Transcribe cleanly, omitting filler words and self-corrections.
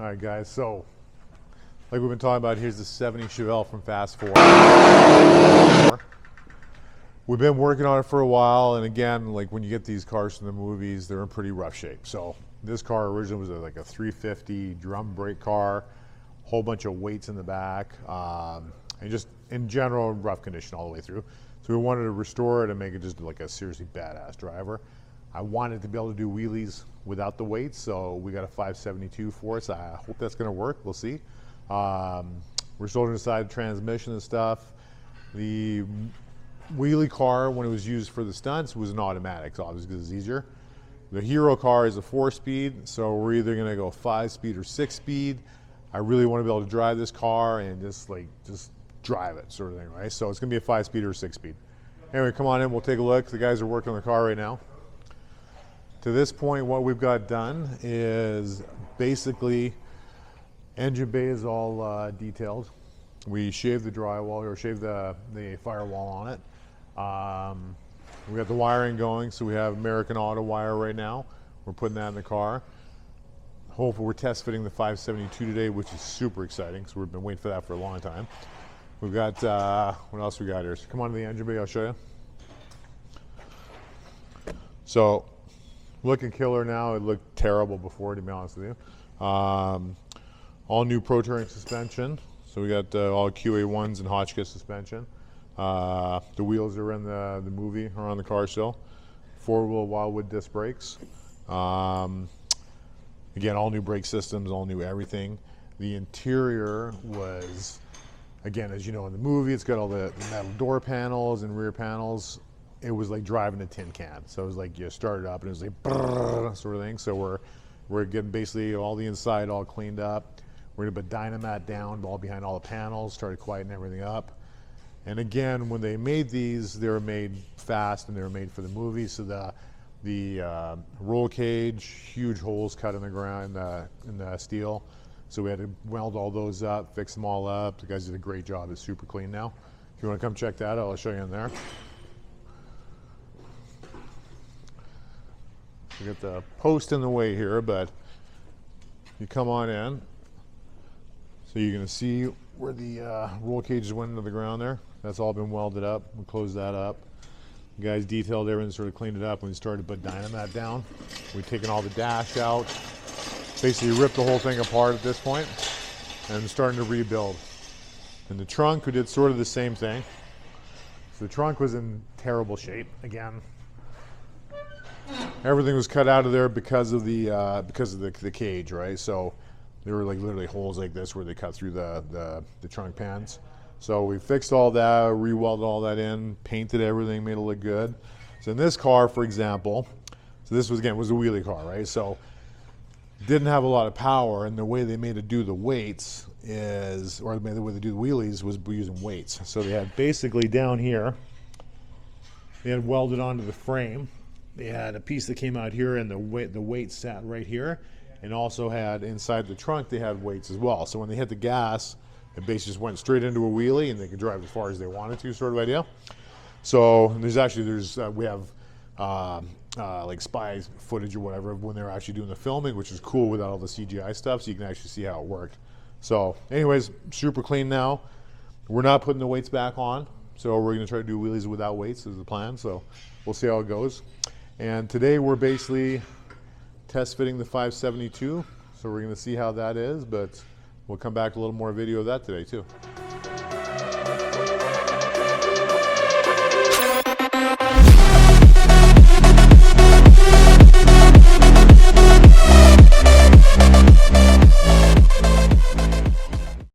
All right, guys, so like we've been talking about, here's the 70 Chevelle from Fast 4. We've been working on it for a while, and again, like when you get these cars from the movies, they're in pretty rough shape. So this car originally was like a 350 drum brake car, whole bunch of weights in the back, and just in general rough condition all the way through. So we wanted to restore it and make it just like a seriously badass driver. I wanted to be able to do wheelies without the weights, so we got a 572 for it. So I hope that's going to work. We'll see. We're still inside transmission and stuff. The wheelie car, when it was used for the stunts, was an automatic, so obviously because it's easier. The Hero car is a 4-speed, so we're either going to go 5-speed or 6-speed. I really want to be able to drive this car and just drive it, sort of thing, right? So it's going to be a 5-speed or a 6-speed. Anyway, come on in. We'll take a look. The guys are working on the car right now. To this point, what we've got done is basically engine bay is all detailed. We shaved the drywall, or shaved the firewall on it. We got the wiring going, so we have American Auto wire right now. We're putting that in the car. Hopefully we're test fitting the 572 today, which is super exciting, so we've been waiting for that for a long time. We've got, what else we got here? So come on to the engine bay, I'll show you. So, looking killer now. It looked terrible before, to be honest with you. All new Pro Touring suspension. So we got all QA1s and Hotchkiss suspension. The wheels are in the movie, are on the car still. 4-wheel Wildwood disc brakes. Again, all new brake systems, all new everything. The interior was, again, as you know in the movie, it's got all the metal door panels and rear panels. It was like driving a tin can. So it was like you start it up and it was like brrr, sort of thing. So we're getting basically all the inside all cleaned up. We're gonna put Dynamat down all behind all the panels, started quieting everything up. And again, when they made these, they were made fast and they were made for the movie. So the roll cage, huge holes cut in the ground in the steel. So we had to weld all those up, fix them all up. The guys did a great job. It's super clean now. If you want to come check that out, I'll show you in there. We got the post in the way here, but you come on in. So you're going to see where the roll cages went into the ground there. That's all been welded up. We'll close that up. The guys detailed everything, sort of cleaned it up. When we started to put Dynamat down, we've taken all the dash out, basically ripped the whole thing apart at this point, and starting to rebuild. In the trunk, we did sort of the same thing. So the trunk was in terrible shape. Again, everything was cut out of there because of the cage, right? So there were like literally holes like this where they cut through the trunk pans. So we fixed all that, re-welded all that in, painted everything, made it look good. So in this car, for example, so this was, again, was a wheelie car, right? So didn't have a lot of power, and the way they made it do the weights is, or the way they do the wheelies was using weights. So they had basically down here, they had welded onto the frame. They had a piece that came out here, and the weight sat right here, and also had inside the trunk, they had weights as well. So when they hit the gas, it basically just went straight into a wheelie, and they could drive as far as they wanted to, sort of idea. So we have like spy footage or whatever of when they're actually doing the filming, which is cool without all the CGI stuff, so you can actually see how it worked. So anyways, super clean now. We're not putting the weights back on, so we're going to try to do wheelies without weights is the plan. So we'll see how it goes. And today we're basically test fitting the 572, so we're going to see how that is, but we'll come back to a little more video of that today too.